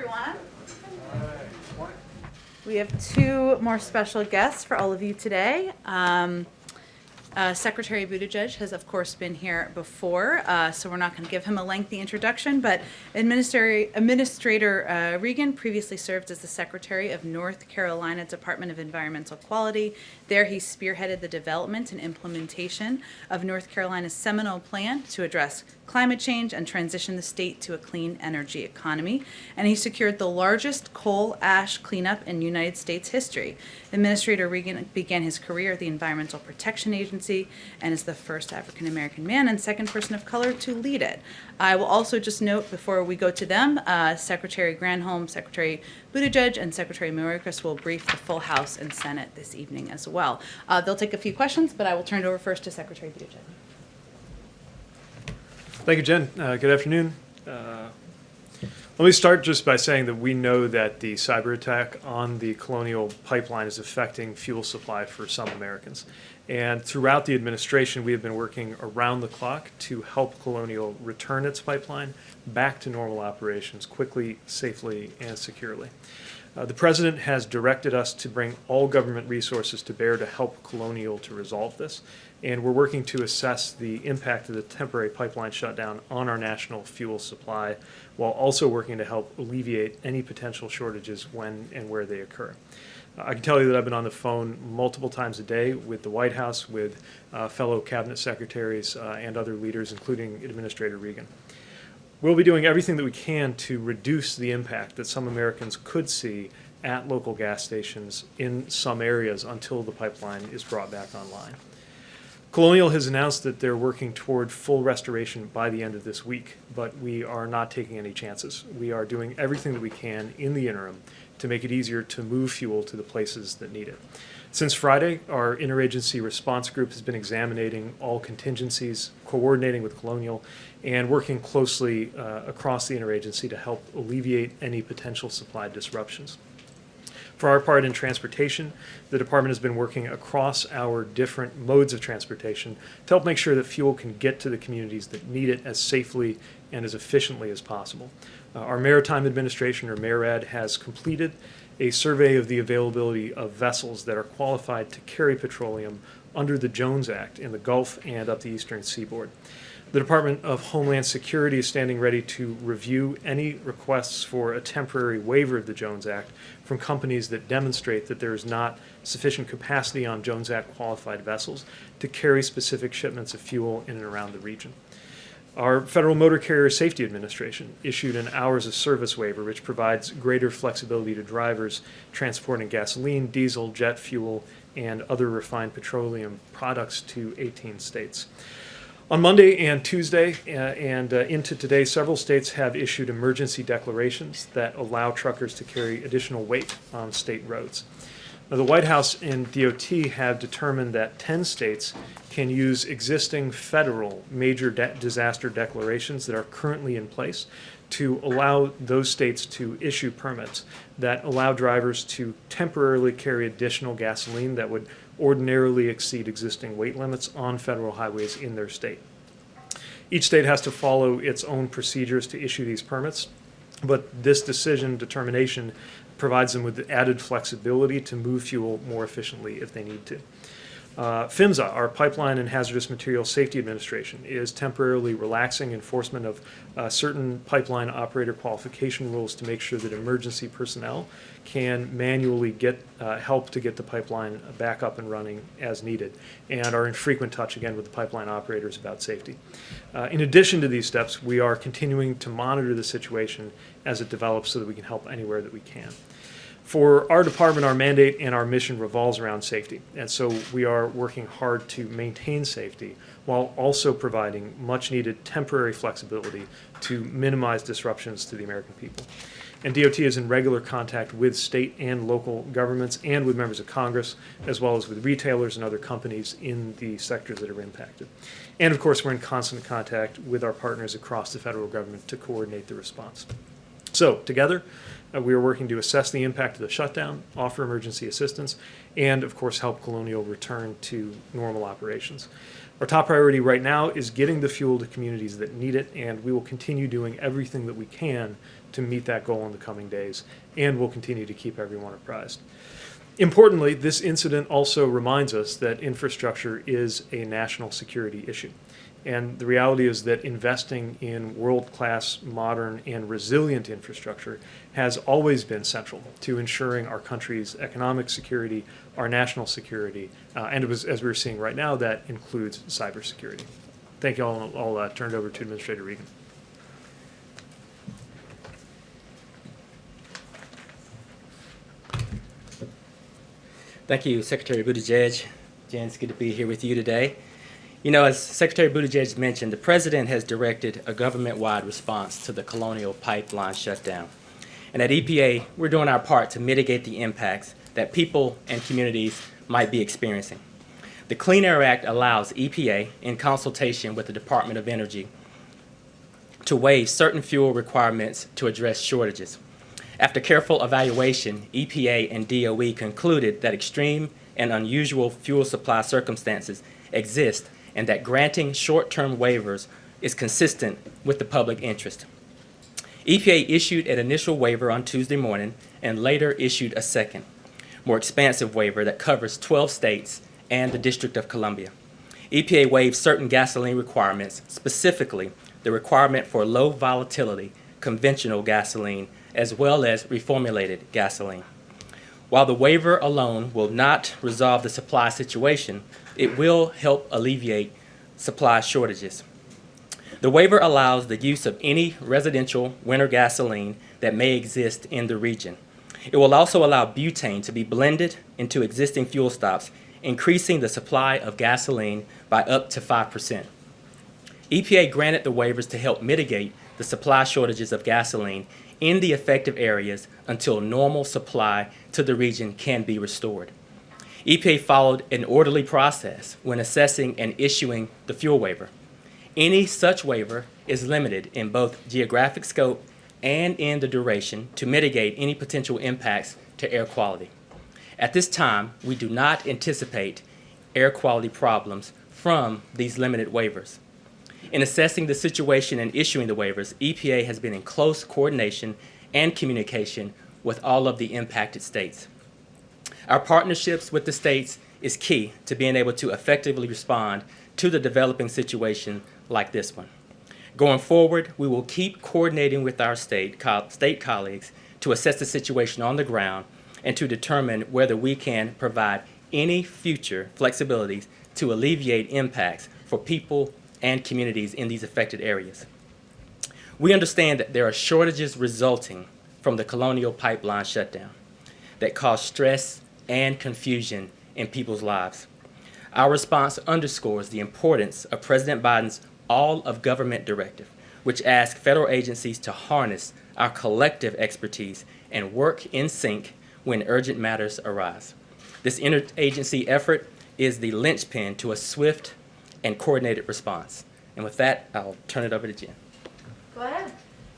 everyone. We have two more special guests for all of you today. Secretary Buttigieg has, of course, been here before, so we're not going to give him a lengthy introduction, but Administrator Regan previously served as the Secretary of North Carolina Department of Environmental Quality. There he spearheaded the development and implementation of North Carolina's seminal plan to address climate change and transition the state to a clean energy economy, and he secured the largest coal ash cleanup in United States history. Administrator Regan began his career at the Environmental Protection Agency and is the first African-American man and second person of color to lead it. I will also just note before we go to them, Secretary Granholm, Secretary Buttigieg, and Secretary Mayorkas will brief the full House and Senate this evening as well. They'll take a few questions, but I will turn it over first to Secretary Buttigieg. Thank you, Jen. Good afternoon. Let me start just by saying that we know that the cyber attack on the Colonial Pipeline is affecting fuel supply for some Americans. And throughout the administration, we have been working around the clock to help Colonial return its pipeline back to normal operations quickly, safely, and securely. The President has directed us to bring all government resources to bear to help Colonial to resolve this, and we're working to assess the impact of the temporary pipeline shutdown on our national fuel supply, while also working to help alleviate any potential shortages when and where they occur. I can tell you that I've been on the phone multiple times a day with the White House, with fellow cabinet secretaries and other leaders, including Administrator Regan. We'll be doing everything that we can to reduce the impact that some Americans could see at local gas stations in some areas until the pipeline is brought back online. Colonial has announced that they're working toward full restoration by the end of this week, but we are not taking any chances. We are doing everything that we can in the interim to make it easier to move fuel to the places that need it. Since Friday, our interagency response group has been examining all contingencies, coordinating with Colonial, and working closely across the interagency to help alleviate any potential supply disruptions. For our part in transportation, the department has been working across our different modes of transportation to help make sure that fuel can get to the communities that need it as safely and as efficiently as possible. Our Maritime Administration, or MARAD, has completed a survey of the availability of vessels that are qualified to carry petroleum under the Jones Act in the Gulf and up the eastern seaboard. The Department of Homeland Security is standing ready to review any requests for a temporary waiver of the Jones Act from companies that demonstrate that there is not sufficient capacity on Jones Act qualified vessels to carry specific shipments of fuel in and around the region. Our Federal Motor Carrier Safety Administration issued an hours of service waiver, which provides greater flexibility to drivers transporting gasoline, diesel, jet fuel, and other refined petroleum products to 18 states. On Monday and Tuesday and into today, several states have issued emergency declarations that allow truckers to carry additional weight on state roads. Now, the White House and DOT have determined that 10 states can use existing federal major disaster declarations that are currently in place to allow those states to issue permits that allow drivers to temporarily carry additional gasoline that would ordinarily exceed existing weight limits on federal highways in their state. Each state has to follow its own procedures to issue these permits, but this determination provides them with added flexibility to move fuel more efficiently if they need to. PHMSA, our Pipeline and Hazardous Materials Safety Administration, is temporarily relaxing enforcement of certain pipeline operator qualification rules to make sure that emergency personnel can manually get help to get the pipeline back up and running as needed, and are in frequent touch again with the pipeline operators about safety. In addition to these steps, we are continuing to monitor the situation as it develops so that we can help anywhere that we can. For our department, our mandate and our mission revolves around safety, and so we are working hard to maintain safety while also providing much-needed temporary flexibility to minimize disruptions to the American people. And DOT is in regular contact with state and local governments and with members of Congress, as well as with retailers and other companies in the sectors that are impacted. And of course, we're in constant contact with our partners across the federal government to coordinate the response. So, together, we are working to assess the impact of the shutdown, offer emergency assistance, and, of course, help Colonial return to normal operations. Our top priority right now is getting the fuel to communities that need it, and we will continue doing everything that we can to meet that goal in the coming days, and we'll continue to keep everyone apprised. Importantly, this incident also reminds us that infrastructure is a national security issue. And the reality is that investing in world-class, modern, and resilient infrastructure has always been central to ensuring our country's economic security, our national security, and as we're seeing right now, that includes cybersecurity. Thank you all. I'll turn it over to Administrator Regan. Thank you, Secretary Buttigieg. Jen, it's good to be here with you today. You know, as Secretary Buttigieg mentioned, the President has directed a government-wide response to the Colonial Pipeline shutdown. And at EPA, we're doing our part to mitigate the impacts that people and communities might be experiencing. The Clean Air Act allows EPA, in consultation with the Department of Energy, to waive certain fuel requirements to address shortages. After careful evaluation, EPA and DOE concluded that extreme and unusual fuel supply circumstances exist and that granting short-term waivers is consistent with the public interest. EPA issued an initial waiver on Tuesday morning and later issued a second, more expansive waiver that covers 12 states and the District of Columbia. EPA waived certain gasoline requirements, specifically the requirement for low volatility conventional gasoline as well as reformulated gasoline. While the waiver alone will not resolve the supply situation, it will help alleviate supply shortages. The waiver allows the use of any residential winter gasoline that may exist in the region. It will also allow butane to be blended into existing fuel stops, increasing the supply of gasoline by up to 5%. EPA granted the waivers to help mitigate the supply shortages of gasoline in the affected areas until normal supply to the region can be restored. EPA followed an orderly process when assessing and issuing the fuel waiver. Any such waiver is limited in both geographic scope and in the duration to mitigate any potential impacts to air quality. At this time, we do not anticipate air quality problems from these limited waivers. In assessing the situation and issuing the waivers, EPA has been in close coordination and communication with all of the impacted states. Our partnerships with the states is key to being able to effectively respond to the developing situation like this one. Going forward, we will keep coordinating with our state colleagues to assess the situation on the ground and to determine whether we can provide any future flexibilities to alleviate impacts for people and communities in these affected areas. We understand that there are shortages resulting from the Colonial Pipeline shutdown that cause stress and confusion in people's lives. Our response underscores the importance of President Biden's All of Government Directive, which asks federal agencies to harness our collective expertise and work in sync when urgent matters arise. This interagency effort is the linchpin to a swift and coordinated response. And with that, I'll turn it over to Jen. Go ahead.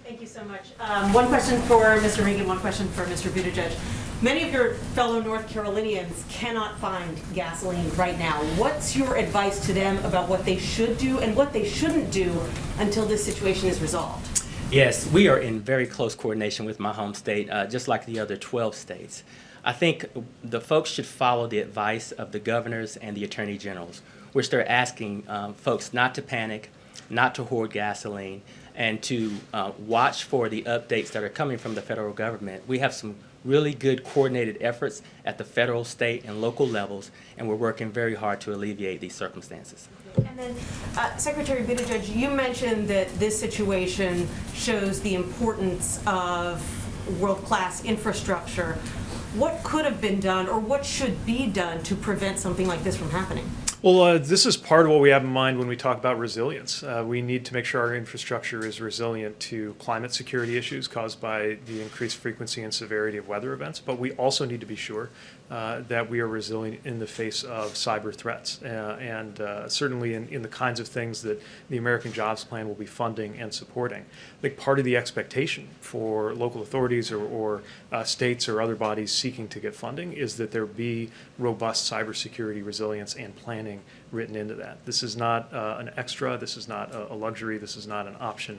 Thank you so much. One question for Mr. Regan, one question for Mr. Buttigieg. Many of your fellow North Carolinians cannot find gasoline right now. What's your advice to them about what they should do and what they shouldn't do until this situation is resolved? Yes, we are in very close coordination with my home state, just like the other 12 states. I think the folks should follow the advice of the governors and the attorney generals, which they're asking folks not to panic, not to hoard gasoline, and to watch for the updates that are coming from the federal government. We have some really good coordinated efforts at the federal, state, and local levels, and we're working very hard to alleviate these circumstances. And then, Secretary Buttigieg, you mentioned that this situation shows the importance of world-class infrastructure. What could have been done or what should be done to prevent something like this from happening? Well, this is part of what we have in mind when we talk about resilience. We need to make sure our infrastructure is resilient to climate security issues caused by the increased frequency and severity of weather events, but we also need to be sure that we are resilient in the face of cyber threats, and certainly in the kinds of things that the American Jobs Plan will be funding and supporting. I think part of the expectation for local authorities or states or other bodies seeking to get funding is that there be robust cybersecurity resilience and planning being written into that. This is not an extra. This is not a luxury. This is not an option.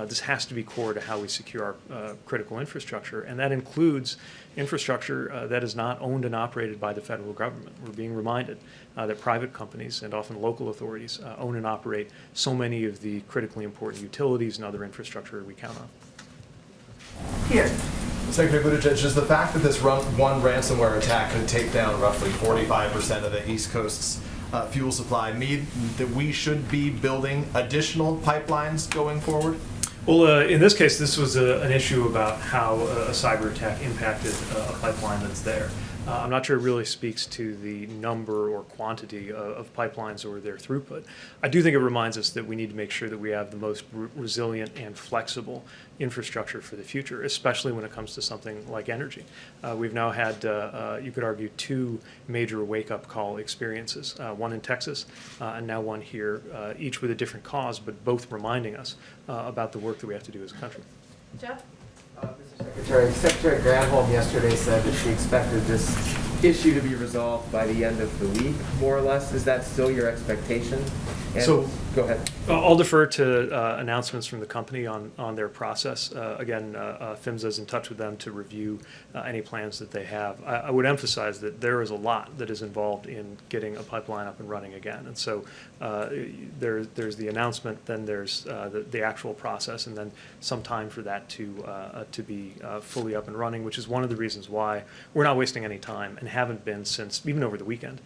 This has to be core to how we secure our critical infrastructure, and that includes infrastructure that is not owned and operated by the federal government. We're being reminded that private companies and often local authorities own and operate so many of the critically important utilities and other infrastructure we count on. Here. Secretary Buttigieg, is the fact that this one ransomware attack could take down roughly 45% of the East Coast's fuel supply mean that we should be building additional pipelines going forward? Well, in this case, this was an issue about how a cyber attack impacted a pipeline that's there. I'm not sure it really speaks to the number or quantity of pipelines or their throughput. I do think it reminds us that we need to make sure that we have the most resilient and flexible infrastructure for the future, especially when it comes to something like energy. We've now had, you could argue, two major wake-up call experiences, one in Texas and now one here, each with a different cause, but both reminding us about the work that we have to do as a country. Jeff? Mr. Secretary Granholm yesterday said that she expected this issue to be resolved by the end of the week, more or less. Is that still your expectation? And So, go ahead. I'll defer to announcements from the company on their process. Again, PHMSA is in touch with them to review any plans that they have. I would emphasize that there is a lot that is involved in getting a pipeline up and running again. And so there's the announcement, then there's the actual process, and then some time for that to be fully up and running, which is one of the reasons why we're not wasting any time and haven't been since even over the weekend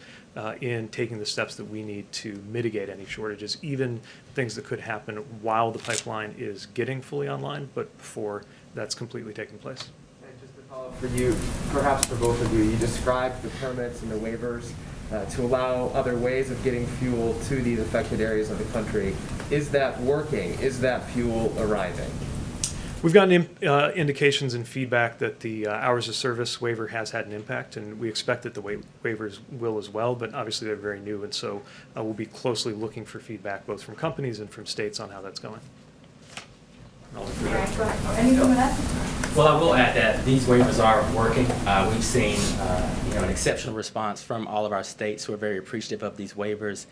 in taking the steps that we need to mitigate any shortages, even things that could happen while the pipeline is getting fully online, but before that's completely taken place. And just to follow up for you, perhaps for both of you, you described the permits and the waivers to allow other ways of getting fuel to these affected areas of the country. Is that working? Is that fuel arriving? We've gotten indications and feedback that the hours of service waiver has had an impact, and we expect that the waivers will as well, but obviously they're very new, and so we'll be closely looking for feedback both from companies and from states on how that's going. Anything with that? Well, I will add that these waivers are working. We've seen an exceptional response from all of our states who are very appreciative of these waivers.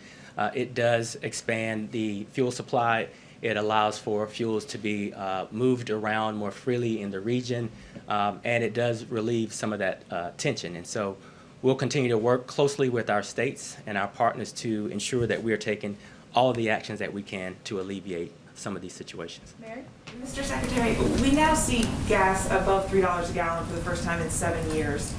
It does expand the fuel supply. It allows for fuels to be moved around more freely in the region, and it does relieve some of that tension. And so we'll continue to work closely with our states and our partners to ensure that we are taking all of the actions that we can to alleviate some of these situations. Mary? Mr. Secretary, we now see gas above $3 a gallon for the first time in 7 years.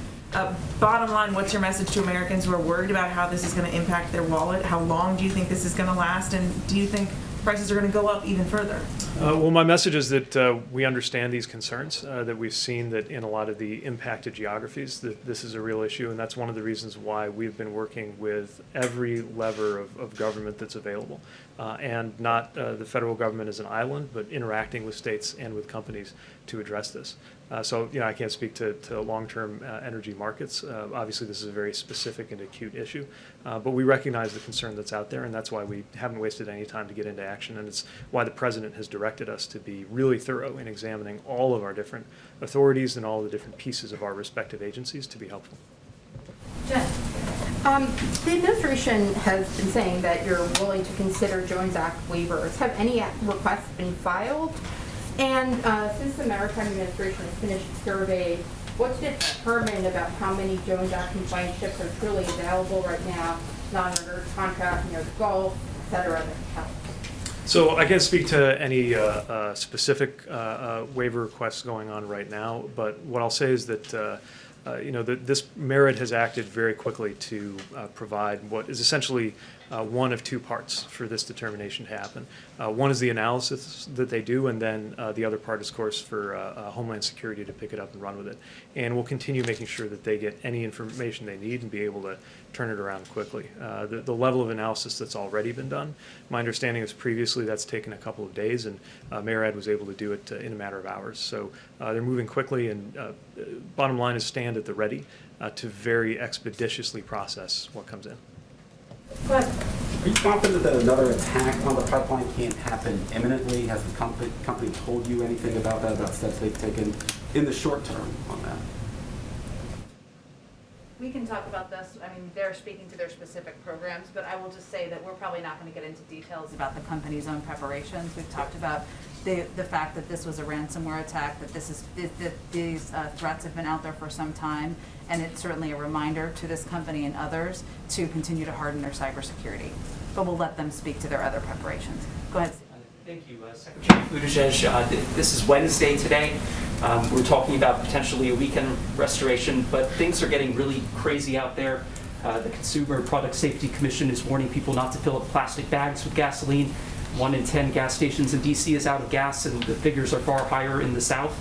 Bottom line, what's your message to Americans who are worried about how this is going to impact their wallet? How long do you think this is going to last? And do you think prices are going to go up even further? Well, my message is that we understand these concerns, that we've seen that in a lot of the impacted geographies that this is a real issue, and that's one of the reasons why we've been working with every lever of government that's available, and not the federal government as an island, but interacting with states and with companies to address this. So, I can't speak to long-term energy markets. Obviously, this is a very specific and acute issue, but we recognize the concern that's out there, and that's why we haven't wasted any time to get into action, and it's why the President has directed us to be really thorough in examining all of our different authorities and all the different pieces of our respective agencies to be helpful. Jen? The administration has been saying that you're willing to consider Jones Act waivers. Have any requests been filed? And since the Maritime Administration has finished the survey, what's determined about how many Jones Act compliant ships are truly available right now, not under contract near the Gulf, et cetera, that help? So I can't speak to any specific waiver requests going on right now, but what I'll say is that this merit has acted very quickly to provide what is essentially one of two parts for this determination to happen. One is the analysis that they do, and then the other part is, of course, for Homeland Security to pick it up and run with it. And we'll continue making sure that they get any information they need and be able to turn it around quickly. The level of analysis that's already been done, my understanding is previously that's taken a couple of days, and MARAD was able to do it in a matter of hours. So they're moving quickly, and bottom line is stand at the ready to very expeditiously process what comes in. Go ahead. Are you confident that another attack on the pipeline can't happen imminently? Has the company told you anything about that, about steps they've taken in the short term on that? we can talk about this. I mean, they're speaking to their specific programs, but I will just say that we're probably not going to get into details about the company's own preparations. We've talked about the fact that this was a ransomware attack, that these threats have been out there for some time, and it's certainly a reminder to this company and others to continue to harden their cybersecurity. But we'll let them speak to their other preparations. Go ahead. Thank you, Secretary Buttigieg. This is Wednesday today. We're talking about potentially a weekend restoration, but things are getting really crazy out there. The Consumer Product Safety Commission is warning people not to fill up plastic bags with gasoline. 1 in 10 gas stations in DC is out of gas, and the figures are far higher in the South.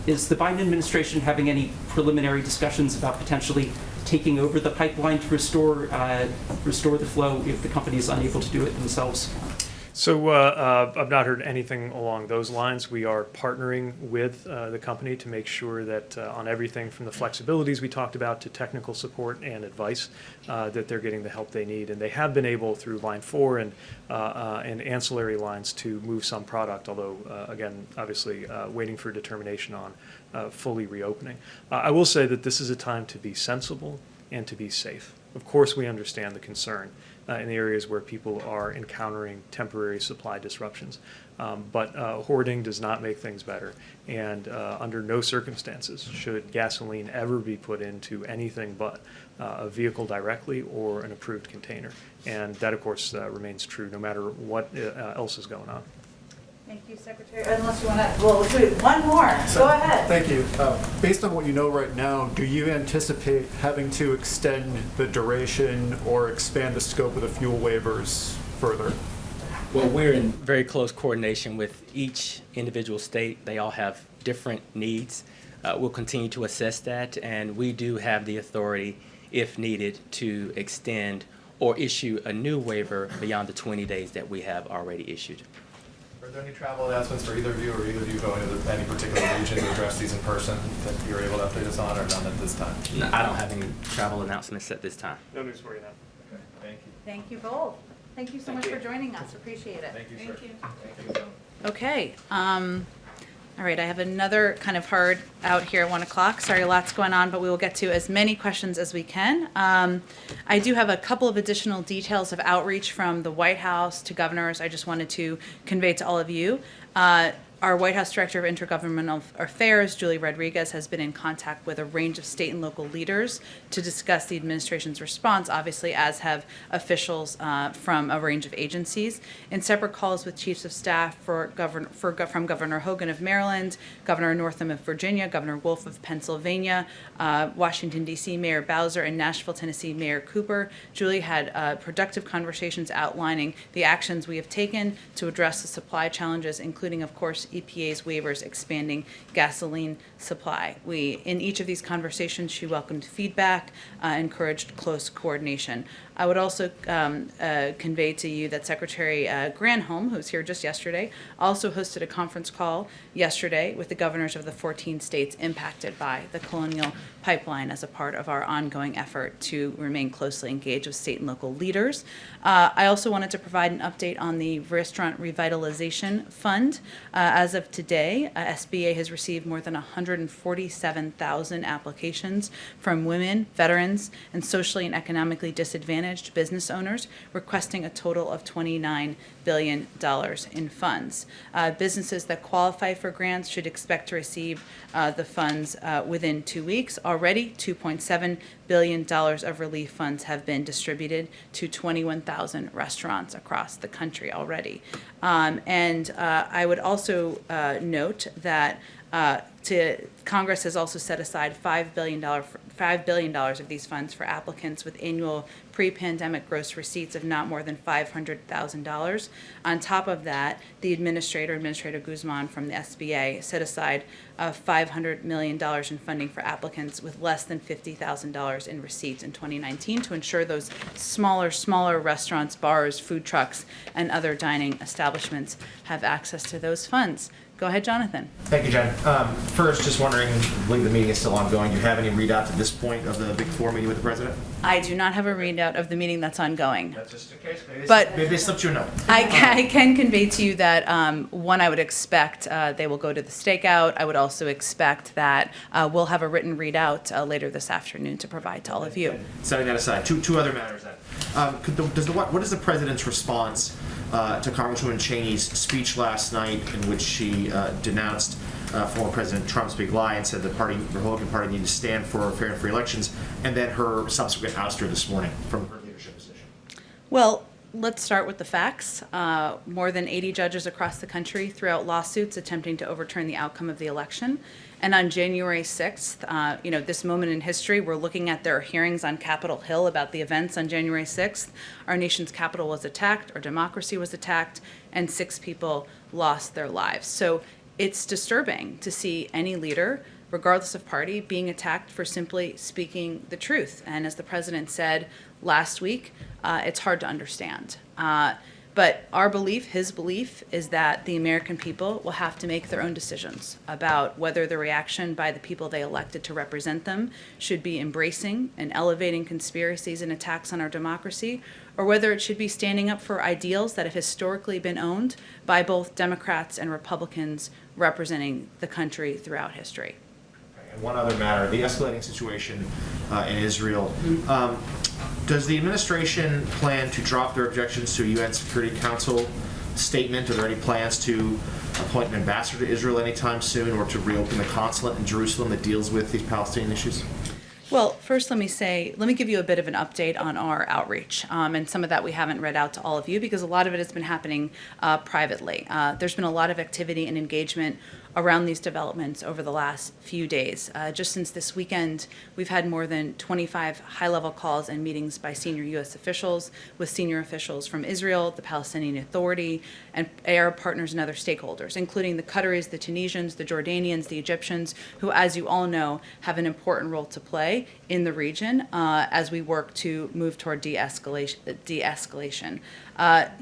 Is the Biden administration having any preliminary discussions about potentially taking over the pipeline to restore the flow if the company is unable to do it themselves? So I've not heard anything along those lines. We are partnering with the company to make sure that on everything from the flexibilities we talked about to technical support and advice, that they're getting the help they need. And they have been able through Line 4 and ancillary lines to move some product, although, again, obviously waiting for determination on fully reopening. I will say that this is a time to be sensible and to be safe. Of course, we understand the concern in the areas where people are encountering temporary supply disruptions. But hoarding does not make things better. And under no circumstances should gasoline ever be put into anything but a vehicle directly or an approved container. And that, of course, remains true no matter what else is going on. Thank you, Secretary. Unless you want to, well, let's do one more. Go ahead. Thank you. Based on what you know right now, do you anticipate having to extend the duration or expand the scope of the fuel waivers further? Well, we're in very close coordination with each individual state. They all have different needs. We'll continue to assess that, and we do have the authority, if needed, to extend or issue a new waiver beyond the 20 days that we have already issued. Are there any travel announcements for either of you, or either of you going to any particular region to address these in person that you're able to update us on, or none at this time? No, I don't have any travel announcements at this time. No news for you now. Okay, thank you. Thank you both. Thank you so much for joining us. Appreciate it. Thank you, sir. Thank you. Okay. All right, I have another kind of hard out here at 1 o'clock. Sorry, lots going on, but we will get to as many questions as we can. I do have a couple of additional details of outreach from the White House to governors I just wanted to convey to all of you. Our White House Director of Intergovernmental Affairs, Julie Rodriguez, has been in contact with a range of state and local leaders to discuss the administration's response, obviously, as have officials from a range of agencies. In separate calls with chiefs of staff from Governor Hogan of Maryland, Governor Northam of Virginia, Governor Wolf of Pennsylvania, Washington, D.C. Mayor Bowser, and Nashville, Tennessee Mayor Cooper, Julie had productive conversations outlining the actions we have taken to address the supply challenges, including, of course, EPA's waivers expanding gasoline supply. In each of these conversations, she welcomed feedback, encouraged close coordination. I would also convey to you that Secretary Granholm, who was here just yesterday, also hosted a conference call yesterday with the governors of the 14 states impacted by the Colonial Pipeline as a part of our ongoing effort to remain closely engaged with state and local leaders. I also wanted to provide an update on the Restaurant Revitalization Fund. As of today, SBA has received more than 147,000 applications from women, veterans, and socially and economically disadvantaged business owners requesting a total of $29 billion in funds. Businesses that qualify for grants should expect to receive the funds within 2 weeks. Already, $2.7 billion of relief funds have been distributed to 21,000 restaurants across the country already. And I would also note that Congress has also set aside $5 billion of these funds for applicants with annual pre-pandemic gross receipts of not more than $500,000. On top of that, the Administrator Guzman from the SBA set aside $500 million in funding for applicants with less than $50,000 in receipts in 2019 to ensure those smaller restaurants, bars, food trucks, and other dining establishments have access to those funds. Go ahead, Jonathan. Thank you, Jen. First, just wondering, I believe the meeting is still ongoing. Do you have any readouts at this point of the Big Four meeting with the president? I do not have a readout of the meeting that's ongoing. That's just the case. But Maybe they slipped you a note. I can convey to you that, one, I would expect they will go to the stakeout. I would also expect that we'll have a written readout later this afternoon to provide to all of you. Setting that aside, two other matters then. What is the president's response to Congresswoman Cheney's speech last night in which she denounced former President Trump's big lie and said the Republican Party needed to stand for fair and free elections, and then her subsequent ouster this morning from her leadership position? Well, let's start with the facts. More than 80 judges across the country threw out lawsuits attempting to overturn the outcome of the election. And on January 6th, this moment in history, we're looking at their hearings on Capitol Hill about the events on January 6th. Our nation's capital was attacked, our democracy was attacked, and 6 people lost their lives. So it's disturbing to see any leader, regardless of party, being attacked for simply speaking the truth. And as the president said last week, it's hard to understand. But our belief, his belief, is that the American people will have to make their own decisions about whether the reaction by the people they elected to represent them should be embracing and elevating conspiracies and attacks on our democracy, or whether it should be standing up for ideals that have historically been owned by both Democrats and Republicans representing the country throughout history. And one other matter, the escalating situation in Israel. Does the administration plan to drop their objections to a UN Security Council statement? Are there any plans to appoint an ambassador to Israel anytime soon, or to reopen the consulate in Jerusalem that deals with these Palestinian issues? Well, first let me give you a bit of an update on our outreach. And some of that we haven't read out to all of you because a lot of it has been happening privately. There's been a lot of activity and engagement around these developments over the last few days. Just since this weekend, we've had more than 25 high-level calls and meetings by senior U.S. officials with senior officials from Israel, the Palestinian Authority, and Arab partners and other stakeholders, including the Qataris, the Tunisians, the Jordanians, the Egyptians, who, as you all know, have an important role to play in the region as we work to move toward de-escalation.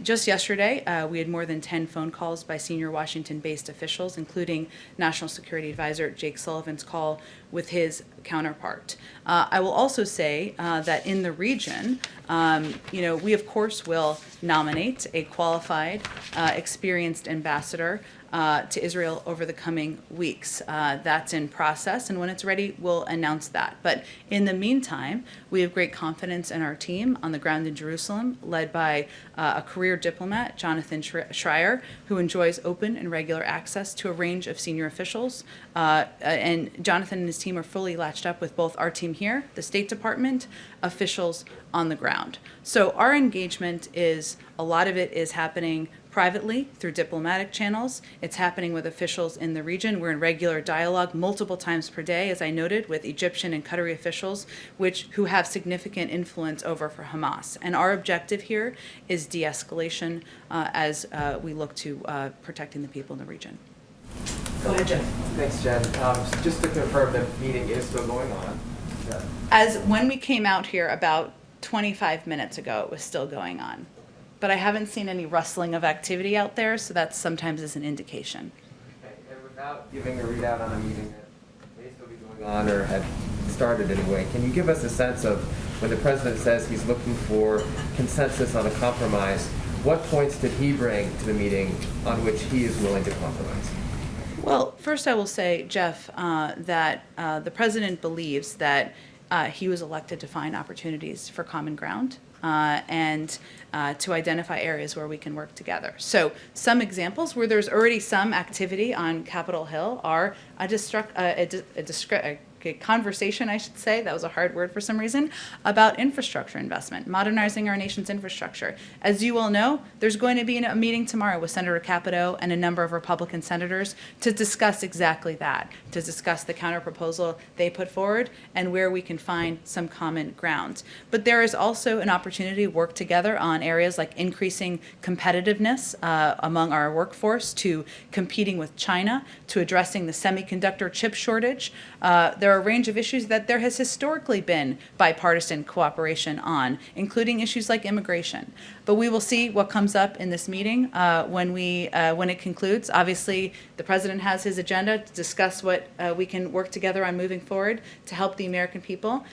Just yesterday, we had more than 10 phone calls by senior Washington-based officials, including National Security Advisor Jake Sullivan's call with his counterpart. I will also say that in the region, we of course will nominate a qualified, experienced ambassador to Israel over the coming weeks. That's in process, and when it's ready, we'll announce that. But in the meantime, we have great confidence in our team on the ground in Jerusalem, led by a career diplomat, Jonathan Schreier, who enjoys open and regular access to a range of senior officials. And Jonathan and his team are fully latched up with both our team here, the State Department, officials on the ground. So our engagement is, a lot of it is happening privately through diplomatic channels. It's happening with officials in the region. We're in regular dialogue multiple times per day, as I noted, with Egyptian and Qatari officials, who have significant influence over for Hamas. And our objective here is de-escalation as we look to protecting the people in the region. Go ahead, Jen. Thanks, Jen. Just to confirm, the meeting is still going on. Yeah. As when we came out here about 25 minutes ago, it was still going on. But I haven't seen any rustling of activity out there, so that sometimes is an indication. Okay. And without giving a readout on a meeting that may still be going on or had started anyway, can you give us a sense of when the president says he's looking for consensus on a compromise, what points did he bring to the meeting on which he is willing to compromise? Well, first I will say, Jeff, that the president believes that he was elected to find opportunities for common ground and to identify areas where we can work together. So some examples where there's already some activity on Capitol Hill are a conversation, I should say, that was a hard word for some reason, about infrastructure investment, modernizing our nation's infrastructure. As you all know, there's going to be a meeting tomorrow with Senator Capito and a number of Republican senators to discuss exactly that, to discuss the counterproposal they put forward and where we can find some common ground. But there is also an opportunity to work together on areas like increasing competitiveness among our workforce, to competing with China, to addressing the semiconductor chip shortage. There there are a range of issues that there has historically been bipartisan cooperation on, including issues like immigration. But we will see what comes up in this meeting when it concludes. Obviously, the president has his agenda to discuss what we can work together on moving forward to help the American people.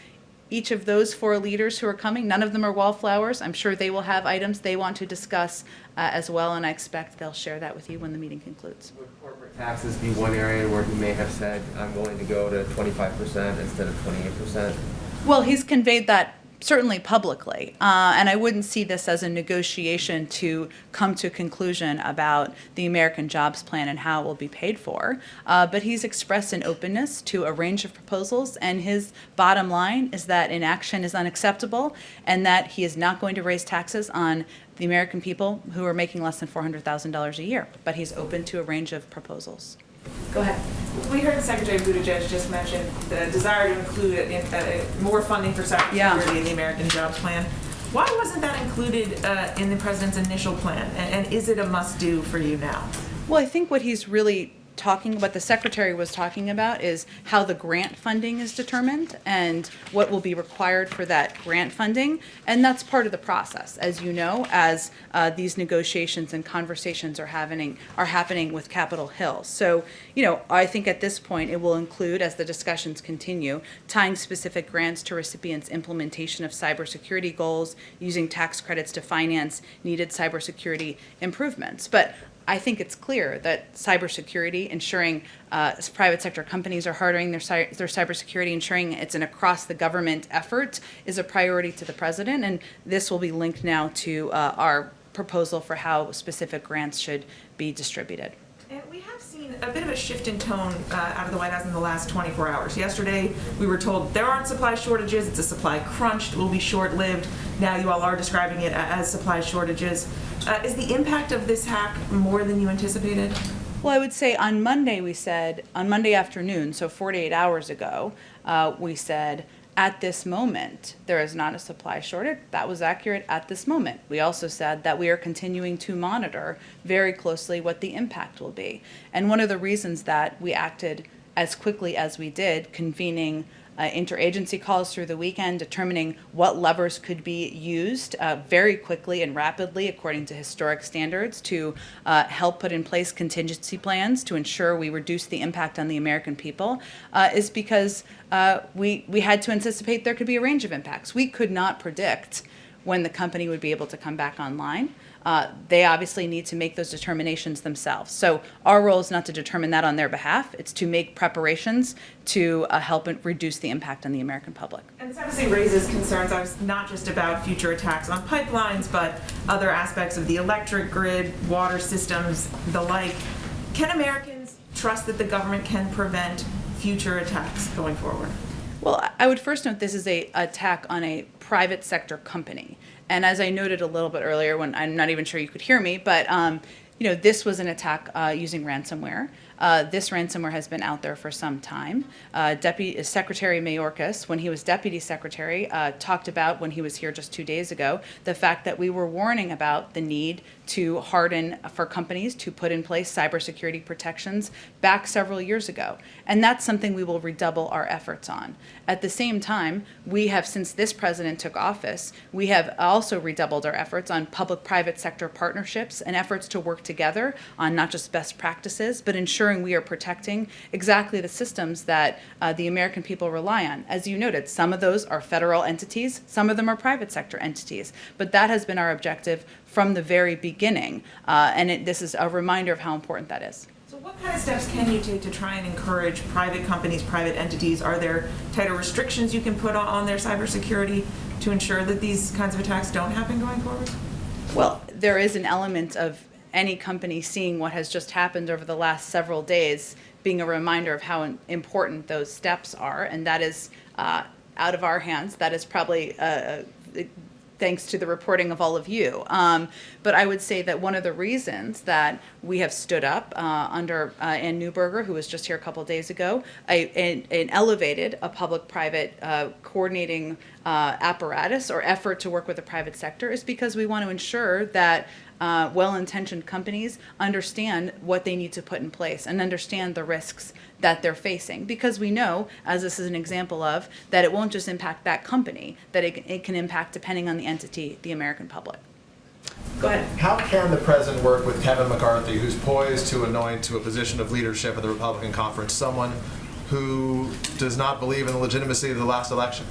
Each of those 4 leaders who are coming, none of them are wallflowers. I'm sure they will have items they want to discuss as well, and I expect they'll share that with you when the meeting concludes. Would corporate taxes be one area where he may have said, I'm willing to go to 25% instead of 28%? Well, he's conveyed that certainly publicly, and I wouldn't see this as a negotiation to come to a conclusion about the American Jobs Plan and how it will be paid for. But he's expressed an openness to a range of proposals, and his bottom line is that inaction is unacceptable and that he is not going to raise taxes on the American people who are making less than $400,000 a year. But he's open to a range of proposals. Go ahead. We heard Secretary Buttigieg just mention the desire to include more funding for cybersecurity in the American Jobs Plan. Why wasn't that included in the president's initial plan? And is it a must-do for you now? Well, I think what he's really what the secretary was talking about is how the grant funding is determined and what will be required for that grant funding. And that's part of the process, as you know, as these negotiations and conversations are happening with Capitol Hill. So, I think at this point it will include, as the discussions continue, tying specific grants to recipients' implementation of cybersecurity goals, using tax credits to finance needed cybersecurity improvements. But I think it's clear that cybersecurity, ensuring private sector companies are hardening their cybersecurity, ensuring it's an across-the-government effort, is a priority to the president, and this will be linked now to our proposal for how specific grants should be distributed. And we have seen a bit of a shift in tone out of the White House in the last 24 hours. Yesterday, we were told there aren't supply shortages, it's a supply crunch, it will be short-lived. Now you all are describing it as supply shortages. Is the impact of this hack more than you anticipated? Well, I would say on Monday afternoon, so 48 hours ago, we said, at this moment, there is not a supply shortage. That was accurate at this moment. We also said that we are continuing to monitor very closely what the impact will be. And one of the reasons that we acted as quickly as we did, convening interagency calls through the weekend, determining what levers could be used very quickly and rapidly according to historic standards to help put in place contingency plans to ensure we reduce the impact on the American people, is because we had to anticipate there could be a range of impacts. We could not predict when the company would be able to come back online. They obviously need to make those determinations themselves. So our role is not to determine that on their behalf. It's to make preparations to help reduce the impact on the American public. And this obviously raises concerns not just about future attacks on pipelines, but other aspects of the electric grid, water systems, the like. Can Americans trust that the government can prevent future attacks going forward? Well, I would first note this is an attack on a private sector company. And as I noted a little bit earlier, when I'm not even sure you could hear me, but this was an attack using ransomware. This ransomware has been out there for some time. Deputy Secretary Mayorkas, when he was Deputy Secretary, talked about, when he was here just 2 days ago, the fact that we were warning about the need to harden for companies to put in place cybersecurity protections back several years ago. And that's something we will redouble our efforts on. At the same time, we have, since this president took office, we have also redoubled our efforts on public-private sector partnerships and efforts to work together on not just best practices, but ensuring we are protecting exactly the systems that the American people rely on. As you noted, some of those are federal entities, some of them are private sector entities, but that has been our objective from the very beginning, and this is a reminder of how important that is. So what kind of steps can you take to try and encourage private companies, private entities? Are there tighter restrictions you can put on their cybersecurity to ensure that these kinds of attacks don't happen going forward? Well, there is an element of any company seeing what has just happened over the last several days being a reminder of how important those steps are, and that is out of our hands. That is probably thanks to the reporting of all of you. But I would say that one of the reasons that we have stood up under Ann Neuberger, who was just here a couple of days ago, and elevated a public-private coordinating apparatus or effort to work with the private sector is because we want to ensure that well-intentioned companies understand what they need to put in place and understand the risks that they're facing. Because we know, as this is an example of, that it won't just impact that company, that it can impact, depending on the entity, the American public. Go ahead. How can the president work with Kevin McCarthy, who's poised to anoint to a position of leadership at the Republican conference someone who does not believe in the legitimacy of the last election?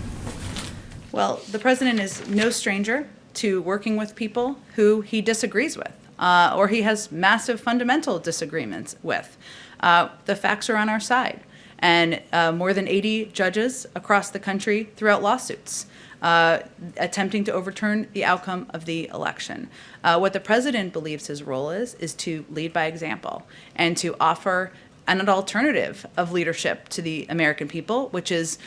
Well, the president is no stranger to working with people who he disagrees with, or he has massive fundamental disagreements with. The facts are on our side, and more than 80 judges across the country threw out lawsuits attempting to overturn the outcome of the election. What the president believes his role is to lead by example and to offer an alternative of leadership to the American people, which is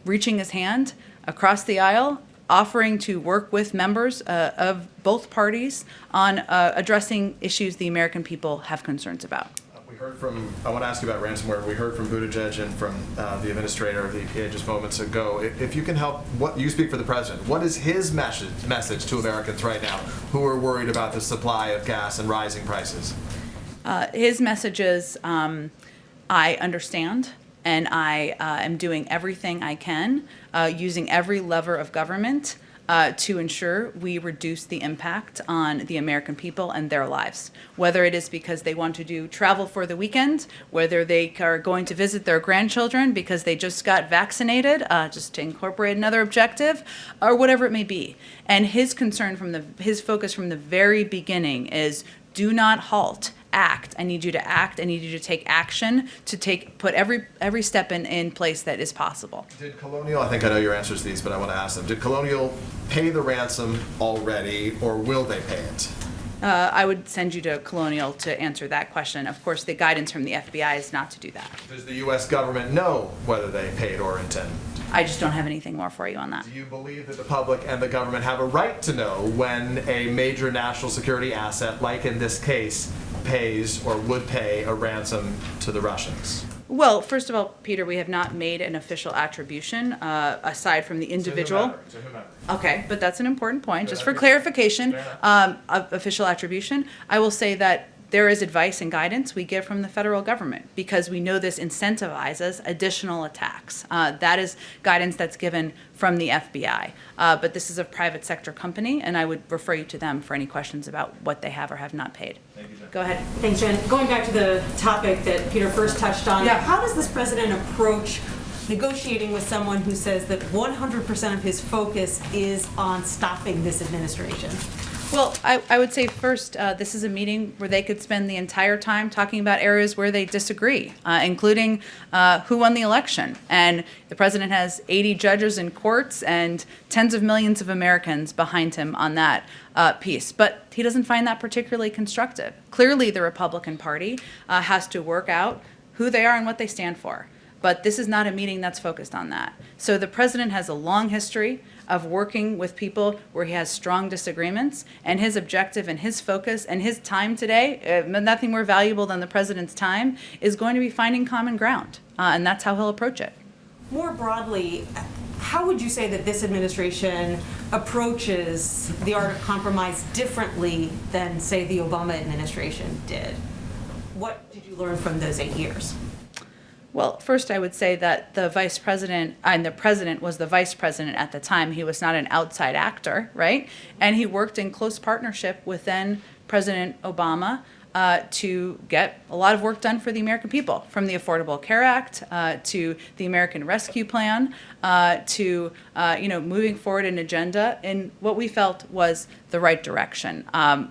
reaching his hand across the aisle, offering to work with members of both parties on addressing issues the American people have concerns about. We heard from, I want to ask you about ransomware. We heard from Buttigieg and from the administrator of the EPA just moments ago. If you can help, you speak for the president. What is his message to Americans right now who are worried about the supply of gas and rising prices? His message is, I understand, and I am doing everything I can, using every lever of government to ensure we reduce the impact on the American people and their lives. Whether it is because they want to do travel for the weekend, whether they are going to visit their grandchildren because they just got vaccinated, just to incorporate another objective, or whatever it may be. And his concern his focus from the very beginning is, do not halt. Act. I need you to act. I need you to take action to put every step in place that is possible. Did Colonial, I think I know your answers to these, but I want to ask them, did Colonial pay the ransom already, or will they pay it? I would send you to Colonial to answer that question. Of course, the guidance from the FBI is not to do that. Does the U.S. government know whether they paid or intend? I just don't have anything more for you on that. Do you believe that the public and the government have a right to know when a major national security asset, like in this case, pays or would pay a ransom to the Russians? Well, first of all, Peter, we have not made an official attribution aside from the individual. To whomever. Okay, but that's an important point. Just for clarification, official attribution, I will say that there is advice and guidance we give from the federal government because we know this incentivizes additional attacks. That is guidance that's given from the FBI. But this is a private sector company, and I would refer you to them for any questions about what they have or have not paid. Thank you, Jen. Go ahead. Thanks, Jen. Going back to the topic that Peter first touched on, Yeah. how does this president approach negotiating with someone who says that 100% of his focus is on stopping this administration? Well, I would say first, this is a meeting where they could spend the entire time talking about areas where they disagree, including who won the election. And the president has 80 judges in courts and tens of millions of Americans behind him on that piece. But he doesn't find that particularly constructive. Clearly, the Republican Party has to work out who they are and what they stand for. But this is not a meeting that's focused on that. So the president has a long history of working with people where he has strong disagreements, and his objective and his focus and his time today, nothing more valuable than the president's time, is going to be finding common ground. And that's how he'll approach it. More broadly, how would you say that this administration approaches the art of compromise differently than, say, the Obama administration did? What did you learn from those 8 years? Well, first I would say that the vice president, and the president was the vice president at the time. He was not an outside actor, right? And he worked in close partnership with then President Obama to get a lot of work done for the American people, from the Affordable Care Act to the American Rescue Plan to moving forward an agenda in what we felt was the right direction.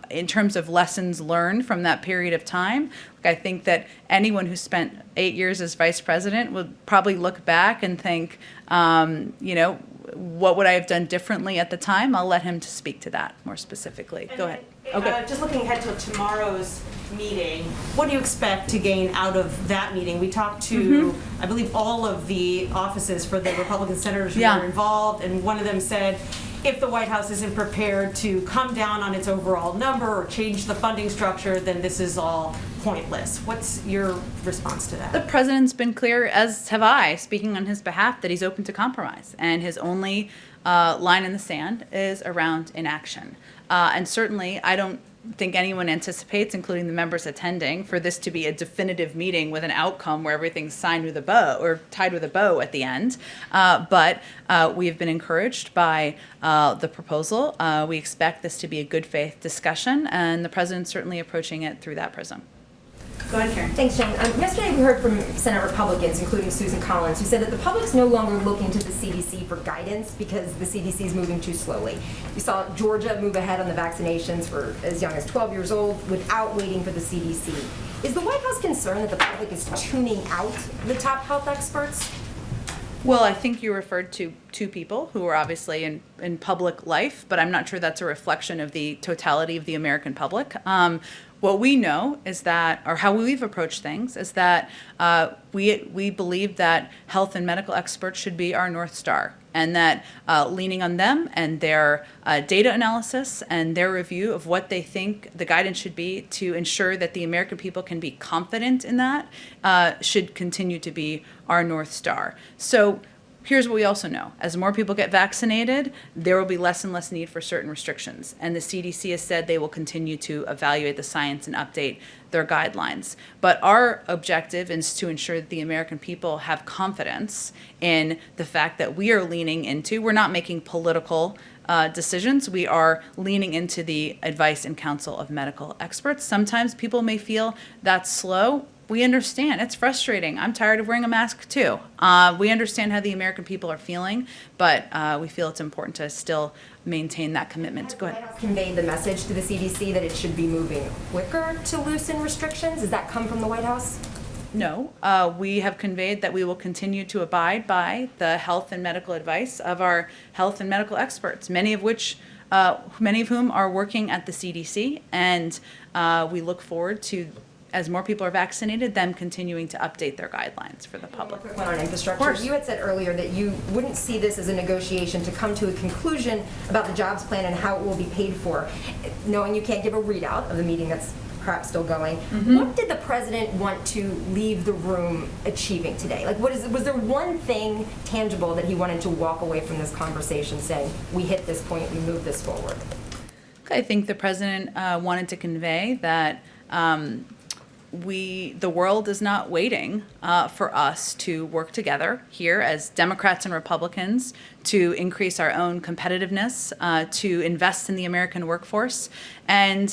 In terms of lessons learned from that period of time, I think that anyone who spent 8 years as vice president would probably look back and think, what would I have done differently at the time? I'll let him to speak to that more specifically. Go ahead. Okay. Just looking ahead to tomorrow's meeting, what do you expect to gain out of that meeting? We talked to, I believe, all of the offices for the Republican senators who were involved, and one of them said, if the White House isn't prepared to come down on its overall number or change the funding structure, then this is all pointless. What's your response to that? The president's been clear, as have I, speaking on his behalf, that he's open to compromise. And his only line in the sand is around inaction. And certainly, I don't think anyone anticipates, including the members attending, for this to be a definitive meeting with an outcome where everything's signed with a bow or tied with a bow at the end. But we have been encouraged by the proposal. We expect this to be a good faith discussion, and the president's certainly approaching it through that prism. Go ahead, Karen. Thanks, Jen. Yesterday we heard from Senate Republicans, including Susan Collins, who said that the public's no longer looking to the CDC for guidance because the CDC is moving too slowly. We saw Georgia move ahead on the vaccinations for as young as 12 years old without waiting for the CDC. Is the White House concerned that the public is tuning out the top health experts? Well, I think you referred to two people who are obviously in public life, but I'm not sure that's a reflection of the totality of the American public. What we know is that, or how we've approached things, is that we believe that health and medical experts should be our North Star, and that leaning on them and their data analysis and their review of what they think the guidance should be to ensure that the American people can be confident in that should continue to be our North Star. So here's what we also know. As more people get vaccinated, there will be less and less need for certain restrictions. And the CDC has said they will continue to evaluate the science and update their guidelines. But our objective is to ensure that the American people have confidence in the fact that we are leaning into, we're not making political decisions. We are leaning into the advice and counsel of medical experts. Sometimes people may feel that's slow. We understand. It's frustrating. I'm tired of wearing a mask too. We understand how the American people are feeling, but we feel it's important to still maintain that commitment. Go ahead. Has the White House conveyed the message to the CDC that it should be moving quicker to loosen restrictions? Does that come from the White House? No, we have conveyed that we will continue to abide by the health and medical advice of our health and medical experts, many of whom are working at the CDC, and we look forward to, as more people are vaccinated, them continuing to update their guidelines for the public. Quick one on infrastructure. You had said earlier that you wouldn't see this as a negotiation to come to a conclusion about the jobs plan and how it will be paid for. Knowing you can't give a readout of the meeting that's perhaps still going, what did the president want to leave the room achieving today? Like, was there one thing tangible that he wanted to walk away from this conversation saying, we hit this point, we move this forward? I think the president wanted to convey that the world is not waiting for us to work together here as Democrats and Republicans to increase our own competitiveness, to invest in the American workforce. And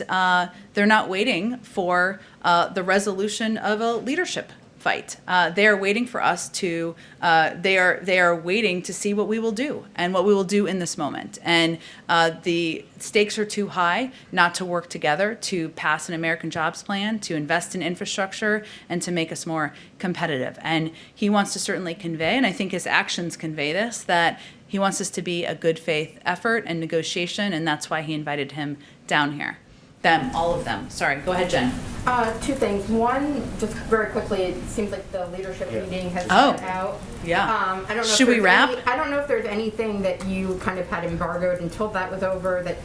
they're not waiting for the resolution of a leadership fight. They are waiting for us to, they are waiting to see what we will do and what we will do in this moment. And the stakes are too high not to work together to pass an American jobs plan, to invest in infrastructure, and to make us more competitive. And he wants to certainly convey, and I think his actions convey this, that he wants this to be a good faith effort and negotiation, and that's why he invited him down here. All of them. Sorry, go ahead, Jen. Two things. One, just very quickly, it seems like the leadership meeting has come out. Yeah. I don't know. Should we wrap? I don't know if there's anything that you kind of had embargoed until that was over that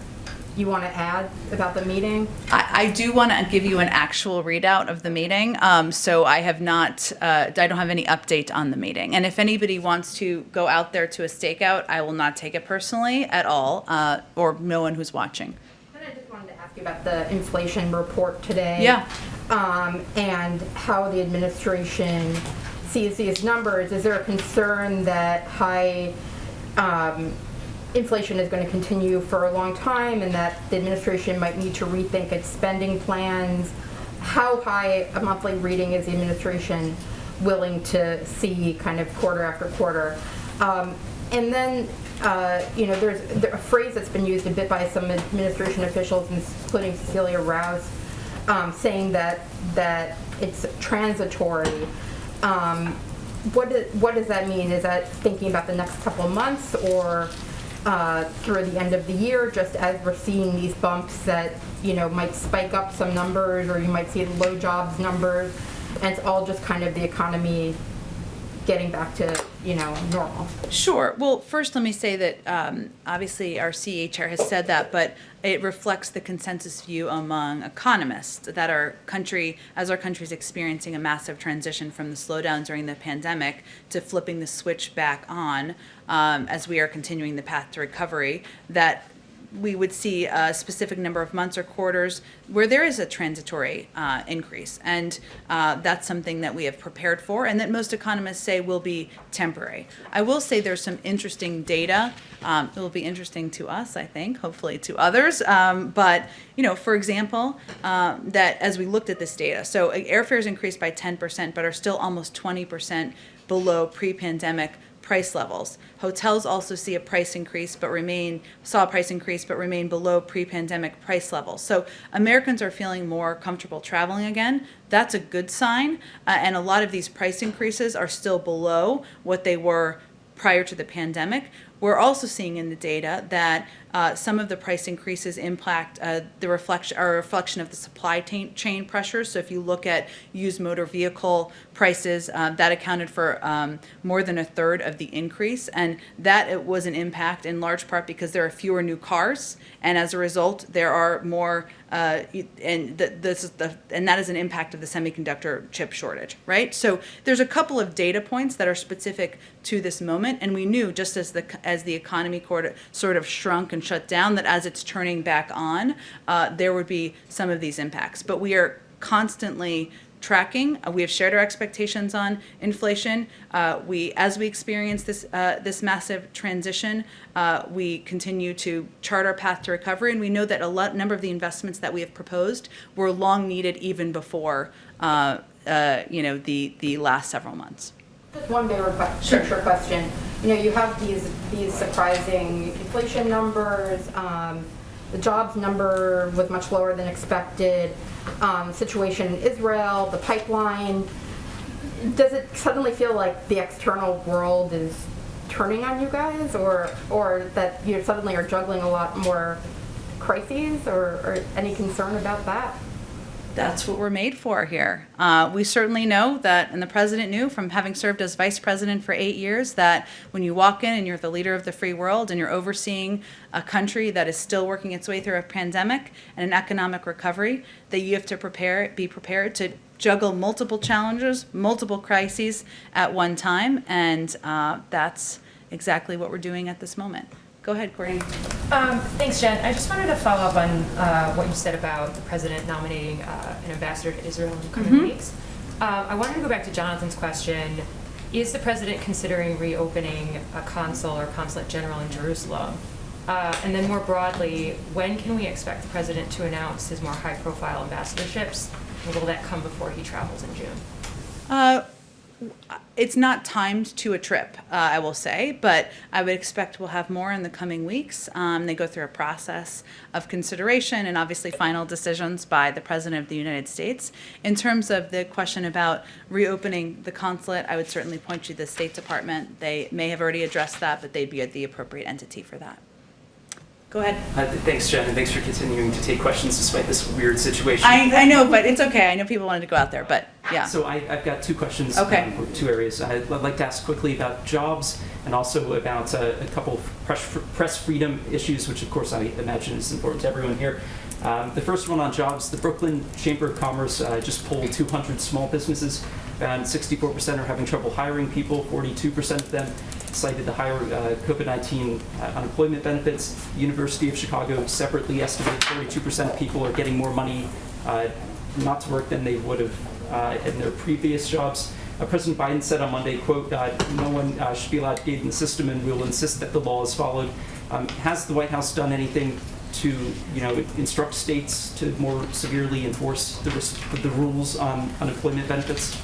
you want to add about the meeting. I do want to give you an actual readout of the meeting. So I have not, I don't have any update on the meeting. And if anybody wants to go out there to a stakeout, I will not take it personally at all, or no one who's watching. I just wanted to ask you about the inflation report today. Yeah. And how the administration sees these numbers. Is there a concern that high inflation is going to continue for a long time and that the administration might need to rethink its spending plans? How high a monthly reading is the administration willing to see kind of quarter after quarter? And then there's a phrase that's been used a bit by some administration officials, including Cecilia Rouse, saying that it's transitory. What does that mean? Is that thinking about the next couple of months or through the end of the year, just as we're seeing these bumps that might spike up some numbers, or you might see low jobs numbers, and it's all just kind of the economy getting back to normal? Sure. Well, first let me say that obviously our CE chair has said that, but it reflects the consensus view among economists that our country is experiencing a massive transition from the slowdown during the pandemic to flipping the switch back on as we are continuing the path to recovery, that we would see a specific number of months or quarters where there is a transitory increase. And that's something that we have prepared for and that most economists say will be temporary. I will say there's some interesting data. It will be interesting to us, I think, hopefully to others. But, for example, that as we looked at this data, so airfares increased by 10%, but are still almost 20% below pre-pandemic price levels. Hotels also saw a price increase, but remain below pre-pandemic price levels. So Americans are feeling more comfortable traveling again. That's a good sign. And a lot of these price increases are still below what they were prior to the pandemic. We're also seeing in the data that some of the price increases impact a reflection of the supply chain pressures. So if you look at used motor vehicle prices, that accounted for more than a third of the increase, and that it was an impact in large part because there are fewer new cars, and as a result, there are more. And that is an impact of the semiconductor chip shortage, right? So there's a couple of data points that are specific to this moment, and we knew just as the economy sort of shrunk and shut down, that as it's turning back on, there would be some of these impacts. But we are constantly tracking. We have shared our expectations on inflation. As we experience this massive transition, we continue to chart our path to recovery, and we know that number of the investments that we have proposed were long needed even before the last several months. Just one bigger picture question. You have these surprising inflation numbers. The jobs number was much lower than expected. Situation in Israel, the pipeline. Does it suddenly feel like the external world is turning on you guys, or that you suddenly are juggling a lot more crises, or any concern about that? That's what we're made for here. We certainly know that, and the president knew from having served as vice president for 8 years, that when you walk in and you're the leader of the free world and you're overseeing a country that is still working its way through a pandemic and an economic recovery, that you have to be prepared to juggle multiple challenges, multiple crises at one time, and that's exactly what we're doing at this moment. Go ahead, Courtney. Thanks, Jen. I just wanted to follow up on what you said about the president nominating an ambassador to Israel in the coming weeks. I wanted to go back to Jonathan's question. Is the president considering reopening a consul or consulate general in Jerusalem? And then more broadly, when can we expect the president to announce his more high-profile ambassadorships? And will that come before he travels in June? It's not timed to a trip, I will say, but I would expect we'll have more in the coming weeks. They go through a process of consideration and obviously final decisions by the President of the United States. In terms of the question about reopening the consulate, I would certainly point you to the State Department. They may have already addressed that, but they'd be the appropriate entity for that. Go ahead. Thanks, Jen, and thanks for continuing to take questions despite this weird situation. I know, but it's okay. I know people wanted to go out there, but yeah. So I've got two questions, Okay. Two areas. I'd like to ask quickly about jobs and also about a couple of press freedom issues, which of course I imagine is important to everyone here. The first one on jobs, the Brooklyn Chamber of Commerce just polled 200 small businesses, and 64% are having trouble hiring people, 42% of them cited the higher COVID-19 unemployment benefits. The University of Chicago separately estimated 42% of people are getting more money not to work than they would have in their previous jobs. President Biden said on Monday, quote, no one should be allowed to gate in the system, and we will insist that the law is followed. Has the White House done anything to instruct states to more severely enforce the rules on unemployment benefits?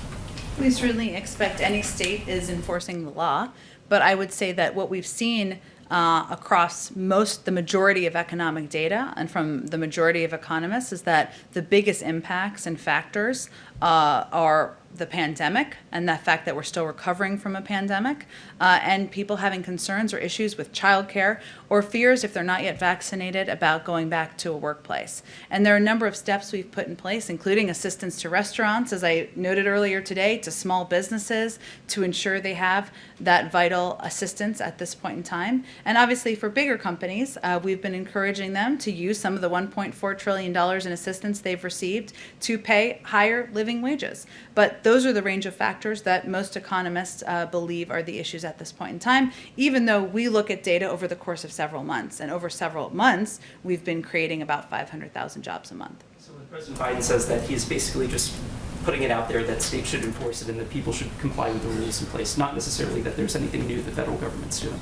We certainly expect any state is enforcing the law, but I would say that what we've seen across the majority of economic data and from the majority of economists is that the biggest impacts and factors are the pandemic and the fact that we're still recovering from a pandemic, and people having concerns or issues with childcare or fears if they're not yet vaccinated about going back to a workplace. And there are a number of steps we've put in place, including assistance to restaurants, as I noted earlier today, to small businesses to ensure they have that vital assistance at this point in time. And obviously for bigger companies, we've been encouraging them to use some of the $1.4 trillion in assistance they've received to pay higher living living wages. But those are the range of factors that most economists believe are the issues at this point in time, even though we look at data over the course of several months. And over several months, we've been creating about 500,000 jobs a month. So when President Biden says that, he's basically just putting it out there that states should enforce it and that people should comply with the rules in place, not necessarily that there's anything new the federal government's doing.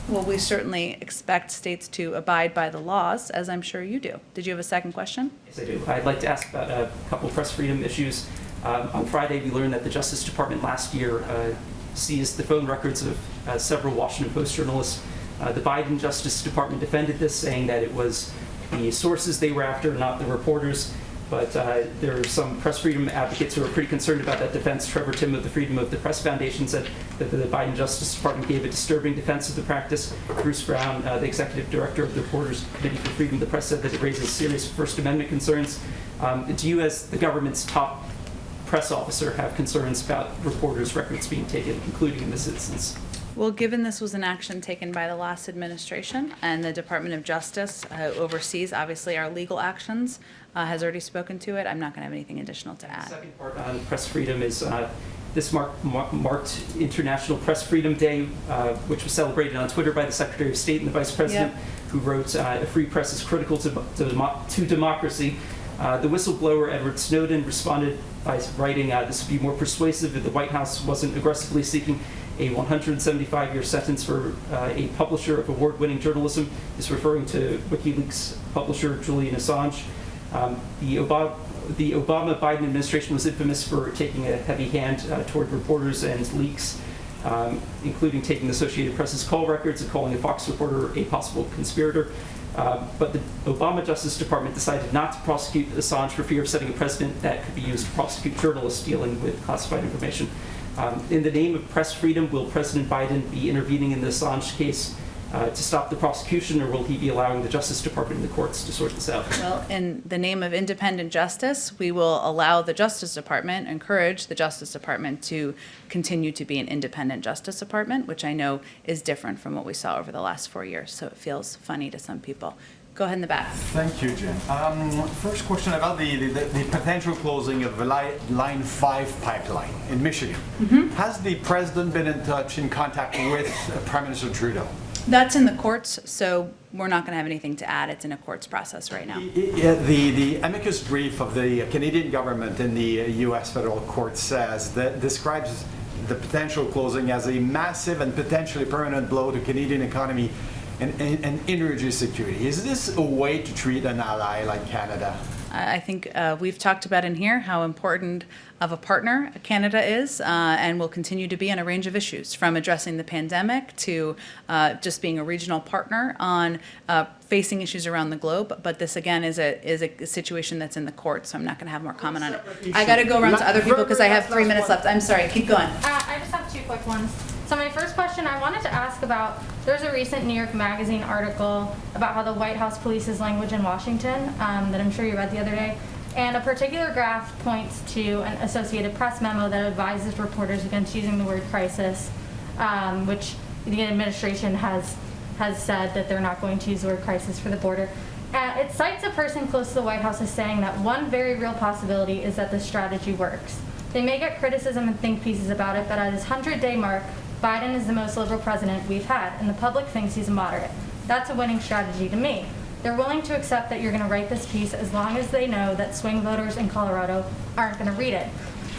Well, we certainly expect states to abide by the laws, as I'm sure you do. Did you have a second question? Yes, I do. I'd like to ask about a couple of press freedom issues. On Friday, we learned that the Justice Department last year seized the phone records of several Washington Post journalists. The Biden Justice Department defended this, saying that it was the sources they were after, not the reporters. But there are some press freedom advocates who are pretty concerned about that defense. Trevor Timm of the Freedom of the Press Foundation said that the Biden Justice Department gave a disturbing defense of the practice. Bruce Brown, the executive director of the Reporters Committee for Freedom of the Press, said that it raises serious First Amendment concerns. Do you, as the government's top press officer, have concerns about reporters' records being taken, including in this instance? Well, given this was an action taken by the last administration and the Department of Justice oversees, obviously, our legal actions, has already spoken to it, I'm not going to have anything additional to add. The second part on press freedom is this marked International Press Freedom Day, which was celebrated on Twitter by the Secretary of State and the Vice President, who wrote, "A free press is critical to democracy." The whistleblower Edward Snowden responded by writing, "This would be more persuasive if the White House wasn't aggressively seeking a 175-year sentence for a publisher of award-winning journalism." Is referring to WikiLeaks publisher Julian Assange. The Obama-Biden administration was infamous for taking a heavy hand toward reporters and leaks, including taking the Associated Press's call records and calling a Fox reporter a possible conspirator. But the Obama Justice Department decided not to prosecute Assange for fear of setting a precedent that could be used to prosecute journalists dealing with classified information. In the name of press freedom, will President Biden be intervening in the Assange case to stop the prosecution, or will he be allowing the Justice Department and the courts to sort this out? Well, in the name of independent justice, we will allow the Justice Department, encourage the Justice Department to continue to be an independent Justice Department, which I know is different from what we saw over the last 4 years. So it feels funny to some people. Go ahead in the back. Thank you, Jen. First question about the potential closing of the Line 5 pipeline in Michigan. Has the president been in touch, in contact with Prime Minister Trudeau? That's in the courts, so we're not going to have anything to add. It's in a courts process right now. The amicus brief of the Canadian government in the U.S. federal court says that describes the potential closing as a massive and potentially permanent blow to Canadian economy and energy security. Is this a way to treat an ally like Canada? I think we've talked about in here how important of a partner Canada is and will continue to be on a range of issues, from addressing the pandemic to just being a regional partner on facing issues around the globe. But this, again, is a situation that's in the courts, so I'm not going to have more comment on it. I got to go around to other people because I have 3 minutes left. I'm sorry. Keep going. I just have 2 quick ones. So my first question, I wanted to ask about, there's a recent New York Magazine article about how the White House polices language in Washington that I'm sure you read the other day. And a particular graph points to an Associated Press memo that advises reporters against using the word crisis, which the administration has said that they're not going to use the word crisis for the border. It cites a person close to the White House as saying that one very real possibility is that this strategy works. They may get criticism and think pieces about it, but at his 100-day mark, Biden is the most liberal president we've had, and the public thinks he's a moderate. That's a winning strategy to me. They're willing to accept that you're going to write this piece as long as they know that swing voters in Colorado aren't going to read it.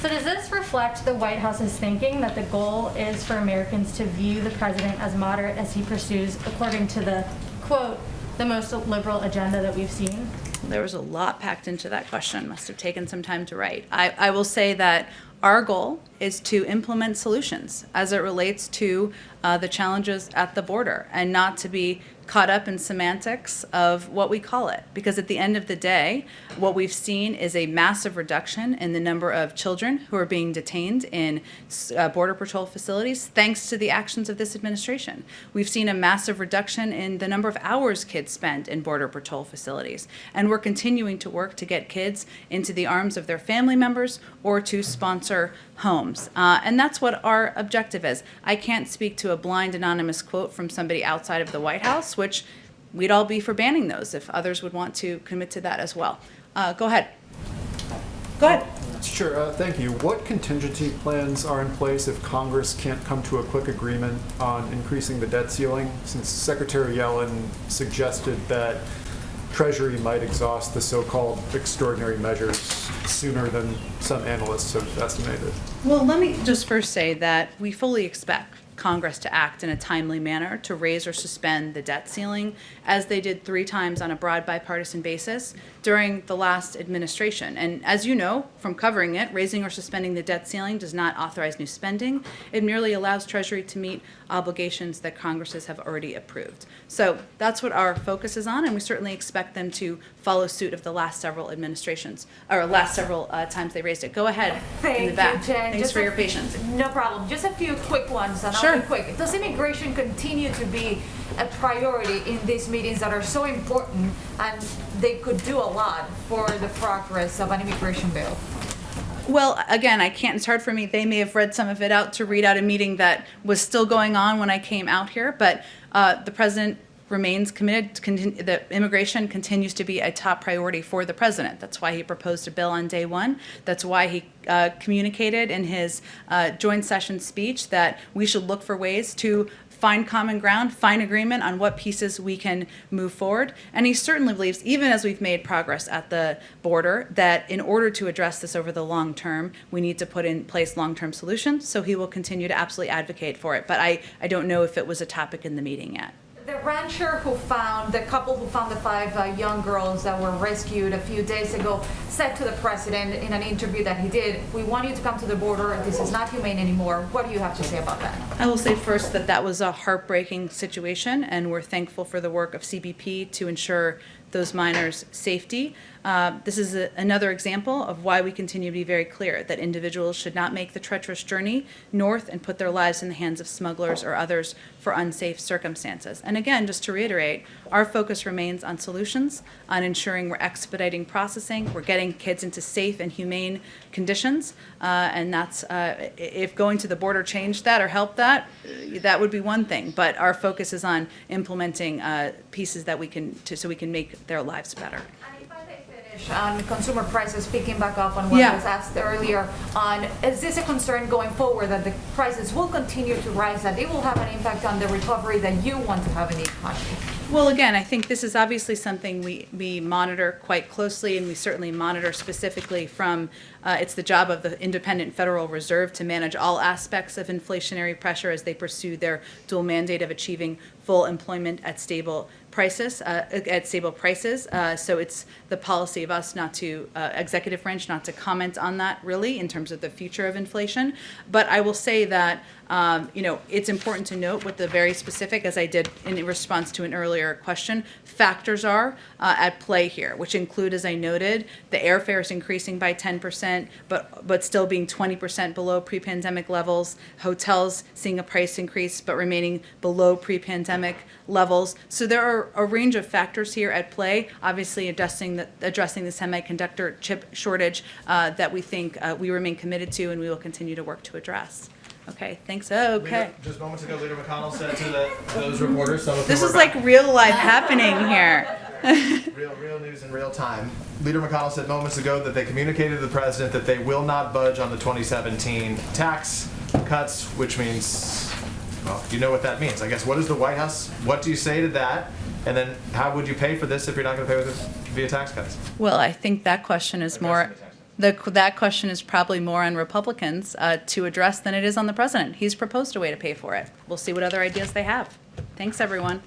So does this reflect the White House's thinking that the goal is for Americans to view the president as moderate as he pursues, according to the, quote, the most liberal agenda that we've seen? There was a lot packed into that question. Must have taken some time to write. I will say that our goal is to implement solutions as it relates to the challenges at the border, and not to be caught up in semantics of what we call it. Because at the end of the day, what we've seen is a massive reduction in the number of children who are being detained in Border Patrol facilities thanks to the actions of this administration. We've seen a massive reduction in the number of hours kids spend in Border Patrol facilities. And we're continuing to work to get kids into the arms of their family members or to sponsor homes. And that's what our objective is. I can't speak to a blind anonymous quote from somebody outside of the White House, which we'd all be for banning those if others would want to commit to that as well. Go ahead. Go ahead. Sure, thank you. What contingency plans are in place if Congress can't come to a quick agreement on increasing the debt ceiling? Since Secretary Yellen suggested that Treasury might exhaust the so-called extraordinary measures sooner than some analysts have estimated. Well, let me just first say that we fully expect Congress to act in a timely manner to raise or suspend the debt ceiling, as they did 3 times on a broad bipartisan basis during the last administration. And as you know from covering it, raising or suspending the debt ceiling does not authorize new spending. It merely allows Treasury to meet obligations that Congresses have already approved. So that's what our focus is on, and we certainly expect them to follow suit of the last several administrations, or last several times they raised it. Go ahead, in the back. Jen. Thanks Just for your patience. No problem. Just a few quick ones, and Sure. I'll be quick. Does immigration continue to be a priority in these meetings that are so important, and they could do a lot for the progress of an immigration bill? Well, again, it's hard for me. They may have read some of it out to read out a meeting that was still going on when I came out here, but the president remains committed that immigration continues to be a top priority for the president. That's why he proposed a bill on day one. That's why he communicated in his joint session speech that we should look for ways to find common ground, find agreement on what pieces we can move forward. And he certainly believes, even as we've made progress at the border, that in order to address this over the long term, we need to put in place long-term solutions. So he will continue to absolutely advocate for it. But I don't know if it was a topic in the meeting yet. The rancher the couple who found the 5 young girls that were rescued a few days ago, said to the president in an interview that he did, "We want you to come to the border. This is not humane anymore." What do you have to say about that? I will say first that that was a heartbreaking situation, and we're thankful for the work of CBP to ensure those minors' safety. This is another example of why we continue to be very clear that individuals should not make the treacherous journey north and put their lives in the hands of smugglers or others for unsafe circumstances. And again, just to reiterate, our focus remains on solutions, on ensuring we're expediting processing, we're getting kids into safe and humane conditions, and that's, if going to the border changed that or helped that, that would be one thing. But our focus is on implementing pieces that we can, so we can make their lives better. On consumer prices picking back up on what was asked earlier on, is this a concern going forward that the prices will continue to rise, that it will have an impact on the recovery that you want to have in the economy? Well, again, I think this is obviously something we monitor quite closely, and we certainly monitor specifically from, it's the job of the independent Federal Reserve to manage all aspects of inflationary pressure as they pursue their dual mandate of achieving full employment at stable prices. So it's the policy of us not to, executive branch, not to comment on that really in terms of the future of inflation. But I will say that, it's important to note what the very specific, as I did in response to an earlier question, factors are at play here, which include, as I noted, the airfare is increasing by 10%, but still being 20% below pre-pandemic levels, hotels seeing a price increase but remaining below pre-pandemic levels. So there are a range of factors here at play, obviously addressing the semiconductor chip shortage that we think we remain committed to and we will continue to work to address. Okay, thanks. Okay. Just moments ago, Leader McConnell said to those reporters, some of This whom is were like back- real life happening here. real news in real time. Leader McConnell said moments ago that they communicated to the president that they will not budge on the 2017 tax cuts, which means, well, you know what that means. I guess, what is the White House, what do you say to that? And then how would you pay for this if you're not going to pay with it via tax cuts? Well, I think that question is more, that question is probably more on Republicans to address than it is on the president. He's proposed a way to pay for it. We'll see what other ideas they have. Thanks, everyone.